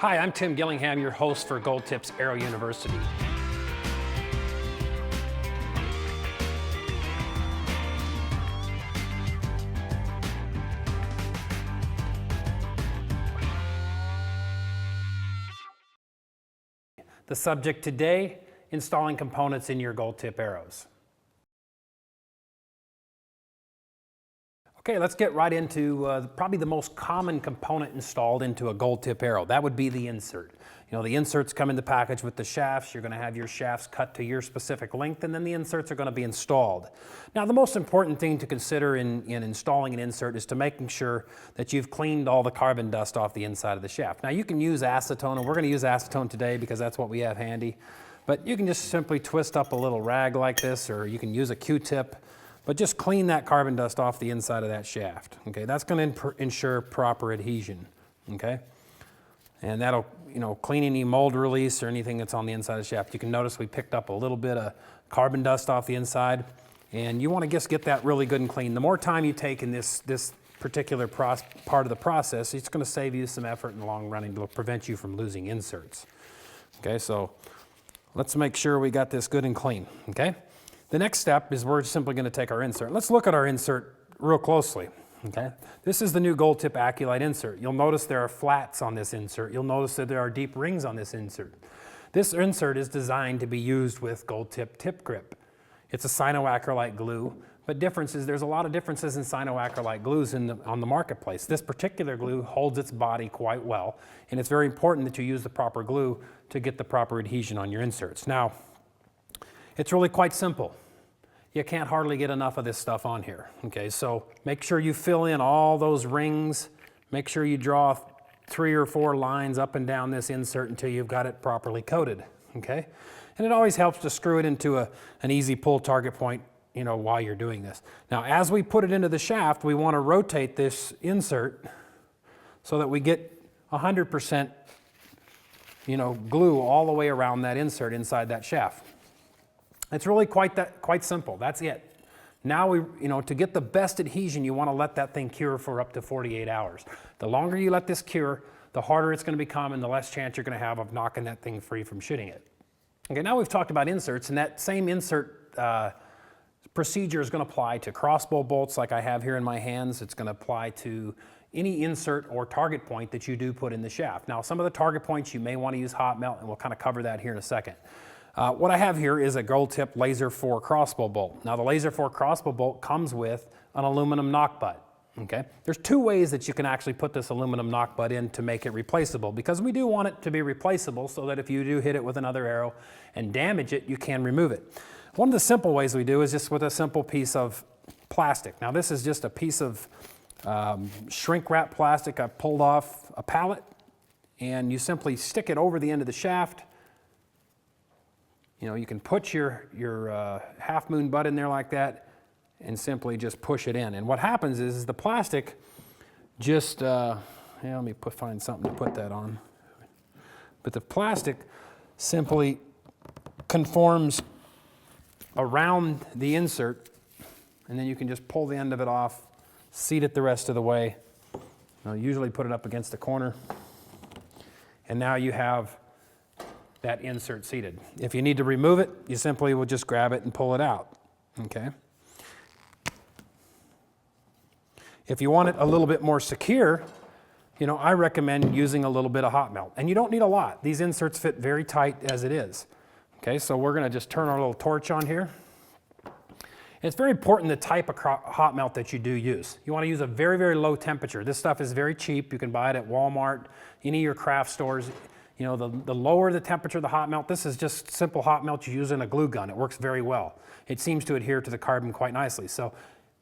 Hi, I'm Tim Gillingham, your host for Gold Tip's Aero University. The subject today, installing components in your Gold Tip arrows. Okay, let's get right into probably the most common component installed into a Gold Tip arrow. That would be the insert. You know, the inserts come in the package with the shafts. You're going to have your shafts cut to your specific length, and then the inserts are going to be installed. Now, the most important thing to consider in installing an insert is to making sure that you've cleaned all the carbon dust off the inside of the shaft. Now, you can use acetone, and we're going to use acetone today because that's what we have handy. But you can just simply twist up a little rag like this, or you can use a Q-tip. But just clean that carbon dust off the inside of that shaft. Okay, that's going to ensure proper adhesion. Okay, and that'll, you know, clean any mold release or anything that's on the inside of the shaft. You can notice we picked up a little bit of carbon dust off the inside, and you want to just get that really good and clean. The more time you take in this particular part of the process, it's going to save you some effort in the long run and will prevent you from losing inserts. Okay, so let's make sure we got this good and clean. Okay. The next step is we're simply going to take our insert. Let's look at our insert real closely. Okay? This is the new Gold Tip Aculite insert. You'll notice there are flats on this insert. You'll notice that there are deep rings on this insert. This insert is designed to be used with Gold Tip tip grip. It's a cyanoacrylite glue, but there's a lot of differences in cyanoacrylite glues on the marketplace. This particular glue holds its body quite well, and it's very important that you use the proper glue to get the proper adhesion on your inserts. Now, it's really quite simple. You can't hardly get enough of this stuff on here. Okay, so make sure you fill in all those rings. Make sure you draw 3 or 4 lines up and down this insert until you've got it properly coated. Okay, and it always helps to screw it into an easy pull target point, you know, while you're doing this. Now, as we put it into the shaft, we want to rotate this insert so that we get 100%, you know, glue all the way around that insert inside that shaft. It's really quite simple. That's it. Now to get the best adhesion, you want to let that thing cure for up to 48 hours. The longer you let this cure, the harder it's going to become and the less chance you're going to have of knocking that thing free from shitting it. Okay, now we've talked about inserts, and that same insert procedure is going to apply to crossbow bolts like I have here in my hands. It's going to apply to any insert or target point that you do put in the shaft. Now, some of the target points you may want to use hot melt, and we'll kind of cover that here in a second. What I have here is a Gold Tip Laser 4 crossbow bolt. Now, the Laser 4 crossbow bolt comes with an aluminum knock butt. Okay? There's 2 ways that you can actually put this aluminum knock butt in to make it replaceable, because we do want it to be replaceable so that if you do hit it with another arrow and damage it, you can remove it. One of the simple ways we do is just with a simple piece of plastic. Now, this is just a piece of shrink wrap plastic I pulled off a pallet, and you simply stick it over the end of the shaft. You know, you can put your half moon butt in there like that and simply just push it in. And what happens is the plastic just, let me find something to put that on. But the plastic simply conforms around the insert, and then you can just pull the end of it off, seat it the rest of the way. I'll usually put it up against the corner. And now you have that insert seated. If you need to remove it, you simply will just grab it and pull it out. Okay. If you want it a little bit more secure, you know, I recommend using a little bit of hot melt. And you don't need a lot. These inserts fit very tight as it is. Okay, so we're going to just turn our little torch on here. And it's very important the type of hot melt that you do use. You want to use a very, very low temperature. This stuff is very cheap. You can buy it at Walmart, any of your craft stores. You know, the lower the temperature, the hot melt, this is just simple hot melt you use in a glue gun. It works very well. It seems to adhere to the carbon quite nicely. So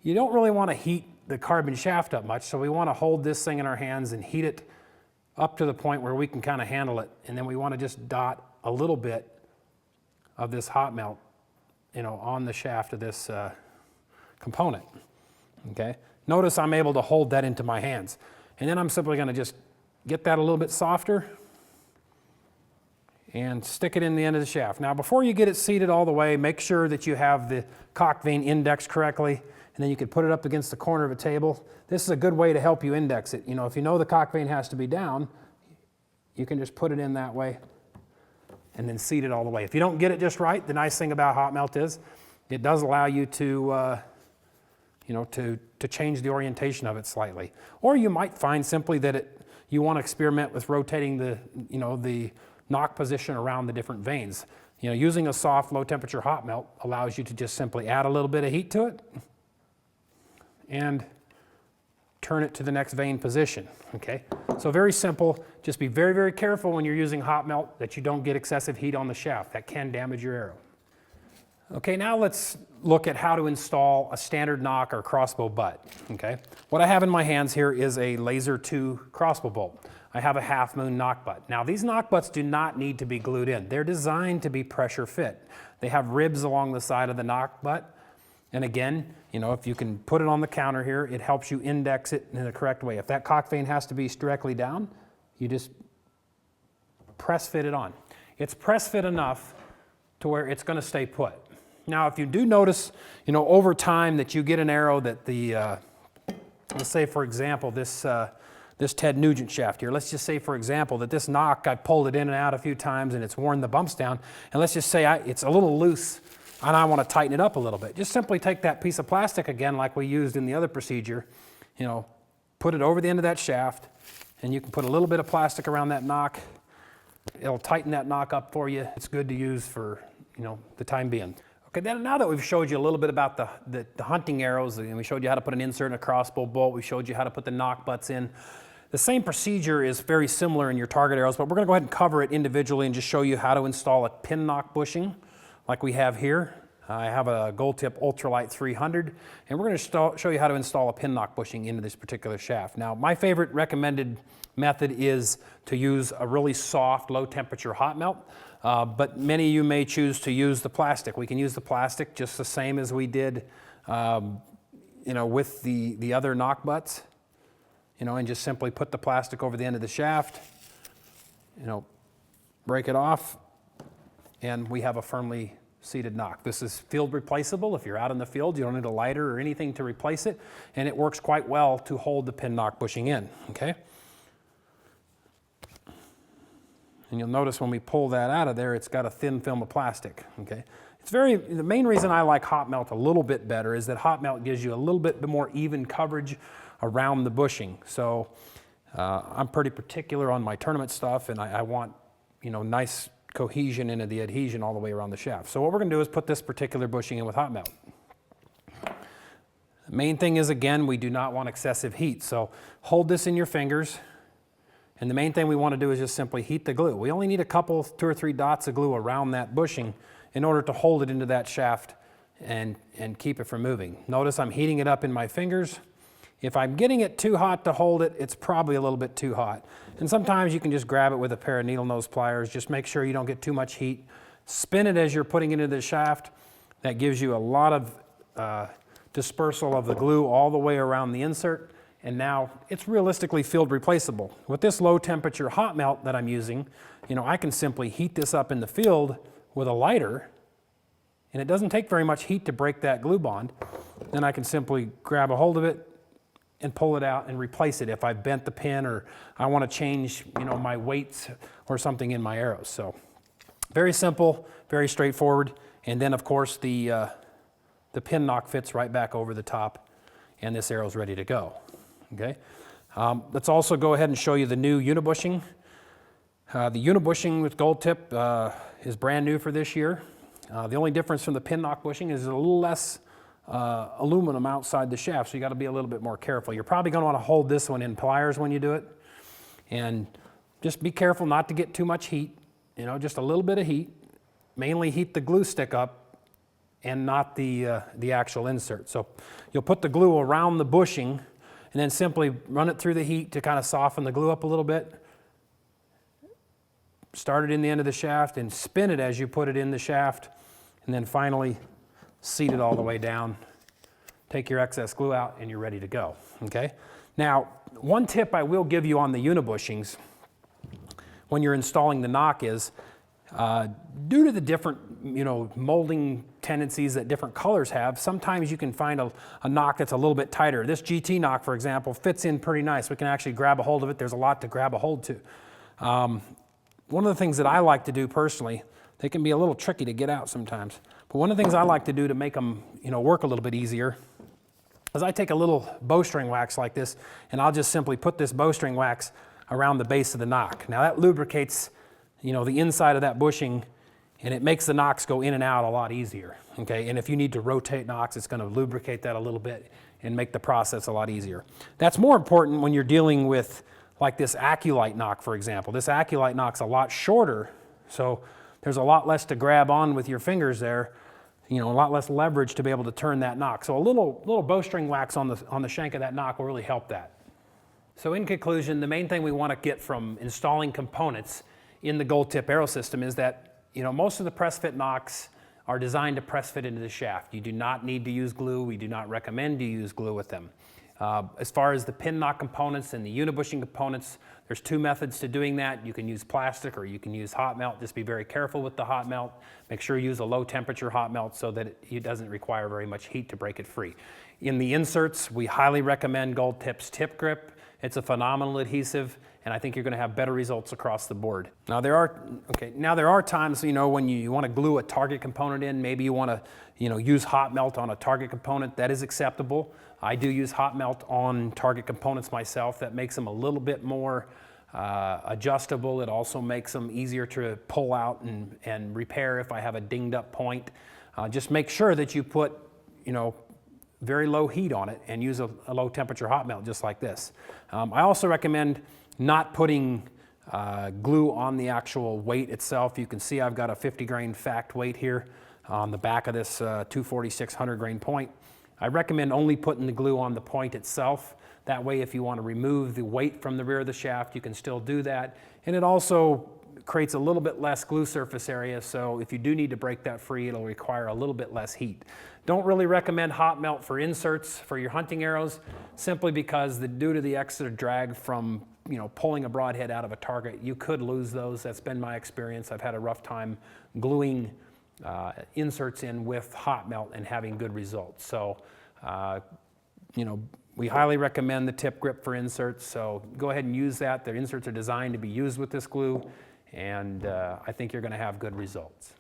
you don't really want to heat the carbon shaft up much, so we want to hold this thing in our hands and heat it up to the point where we can kind of handle it. And then we want to just dot a little bit of this hot melt, you know, on the shaft of this component. Okay? Notice I'm able to hold that into my hands. And then I'm simply going to just get that a little bit softer and stick it in the end of the shaft. Now, before you get it seated all the way, make sure that you have the cock vane indexed correctly, and then you can put it up against the corner of a table. This is a good way to help you index it. You know, if you know the cock vane has to be down, you can just put it in that way and then seat it all the way. If you don't get it just right, the nice thing about hot melt is it does allow you to, to change the orientation of it slightly. Or you might find simply that you want to experiment with rotating the knock position around the different vanes. Using a soft, low temperature hot melt allows you to just simply add a little bit of heat to it and turn it to the next vane position, okay? So very simple. Just be very, very careful when you're using hot melt that you don't get excessive heat on the shaft. That can damage your arrow. Okay, now let's look at how to install a standard nock or crossbow butt, okay? What I have in my hands here is a Laser 2 crossbow bolt. I have a Half Moon knock butt. Now these knock butts do not need to be glued in. They're designed to be pressure fit. They have ribs along the side of the knock butt. And again, if you can put it on the counter here, it helps you index it in the correct way. If that cock vane has to be directly down, you just press fit it on. It's press fit enough to where it's going to stay put. Now, if you do notice, over time that you get an arrow that let's say for example, this Ted Nugent shaft here, let's just say for example that this knock, I pulled it in and out a few times and it's worn the bumps down, and let's just say it's a little loose and I want to tighten it up a little bit. Just simply take that piece of plastic again like we used in the other procedure, put it over the end of that shaft, and you can put a little bit of plastic around that knock. It'll tighten that knock up for you. It's good to use for, the time being. Okay, then now that we've showed you a little bit about the hunting arrows, and we showed you how to put an insert in a crossbow bolt, we showed you how to put the knock butts in. The same procedure is very similar in your target arrows, but we're going to go ahead and cover it individually and just show you how to install a pin knock bushing like we have here. I have a Gold Tip Ultralight 300, and we're going to show you how to install a pin knock bushing into this particular shaft. Now, my favorite recommended method is to use a really soft, low temperature hot melt, but many of you may choose to use the plastic. We can use the plastic just the same as we did with the other knock butts, and just simply put the plastic over the end of the shaft, break it off, and we have a firmly seated knock. This is field replaceable. If you're out in the field, you don't need a lighter or anything to replace it, and it works quite well to hold the pin knock bushing in, okay? And you'll notice when we pull that out of there, it's got a thin film of plastic, okay? The main reason I like hot melt a little bit better is that hot melt gives you a little bit more even coverage around the bushing. So I'm pretty particular on my tournament stuff, and I want, nice cohesion into the adhesion all the way around the shaft. So what we're going to do is put this particular bushing in with hot melt. The main thing is, again, we do not want excessive heat. So hold this in your fingers, and the main thing we want to do is just simply heat the glue. We only need a couple, 2 or 3 dots of glue around that bushing in order to hold it into that shaft and keep it from moving. Notice I'm heating it up in my fingers. If I'm getting it too hot to hold it, it's probably a little bit too hot. And sometimes you can just grab it with a pair of needle nose pliers. Just make sure you don't get too much heat. Spin it as you're putting it into the shaft. That gives you a lot of dispersal of the glue all the way around the insert. And now it's realistically field replaceable. With this low temperature hot melt that I'm using, I can simply heat this up in the field with a lighter, and it doesn't take very much heat to break that glue bond. Then I can simply grab a hold of it and pull it out and replace it if I bent the pin or I want to change, my weights or something in my arrows. So very simple, very straightforward. And then of course the pin knock fits right back over the top, and this arrow's ready to go. Okay. Let's also go ahead and show you the new unibushing. The unibushing with Gold Tip is brand new for this year. The only difference from the pin knock bushing is a little less aluminum outside the shaft, so you got to be a little bit more careful. You're probably going to want to hold this one in pliers when you do it, and just be careful not to get too much heat. Just a little bit of heat. Mainly heat the glue stick up and not the actual insert. So you'll put the glue around the bushing and then simply run it through the heat to kind of soften the glue up a little bit. Start it in the end of the shaft and spin it as you put it in the shaft, and then finally seat it all the way down. Take your excess glue out and you're ready to go, okay? Now, one tip I will give you on the unibushings when you're installing the knock is, due to the different, molding tendencies that different colors have, sometimes you can find a knock that's a little bit tighter. This GT knock, for example, fits in pretty nice. We can actually grab a hold of it. There's a lot to grab a hold to. One of the things that I like to do personally, they can be a little tricky to get out sometimes, but one of the things I like to do to make them, work a little bit easier is I take a little bowstring wax like this, and I'll just simply put this bowstring wax around the base of the knock. Now that lubricates, the inside of that bushing, and it makes the knocks go in and out a lot easier, okay? And if you need to rotate knocks, it's gonna lubricate that a little bit and make the process a lot easier. That's more important when you're dealing with like this Aculite knock, for example. This Aculite knock's a lot shorter, so there's a lot less to grab on with your fingers there, a lot less leverage to be able to turn that knock. So a little bowstring wax on the shank of that knock will really help that. So in conclusion, the main thing we want to get from installing components in the Gold Tip arrow system is that, most of the press fit knocks are designed to press fit into the shaft. You do not need to use glue. We do not recommend you use glue with them. As far as the pin knock components and the unibushing components, there's two methods to doing that. You can use plastic or you can use hot melt. Just be very careful with the hot melt. Make sure you use a low temperature hot melt so that it doesn't require very much heat to break it free. In the inserts, we highly recommend Gold Tip's Tip Grip. It's a phenomenal adhesive, and I think you're going to have better results across the board. Now there are times, when you want to glue a target component in, maybe you want to, use hot melt on a target component. That is acceptable. I do use hot melt on target components myself. That makes them a little bit more adjustable. It also makes them easier to pull out and repair if I have a dinged up point. Just make sure that you put, very low heat on it and use a low temperature hot melt just like this. I also recommend not putting glue on the actual weight itself. You can see I've got a 50 grain fact weight here on the back of this 24600 grain point. I recommend only putting the glue on the point itself. That way if you want to remove the weight from the rear of the shaft, you can still do that. And it also creates a little bit less glue surface area, so if you do need to break that free, it'll require a little bit less heat. Don't really recommend hot melt for inserts for your hunting arrows, simply because due to the extra drag from pulling a broadhead out of a target, you could lose those. That's been my experience. I've had a rough time gluing inserts in with hot melt and having good results. So, we highly recommend the Tip Grip for inserts, so go ahead and use that. The inserts are designed to be used with this glue, and I think you're going to have good results.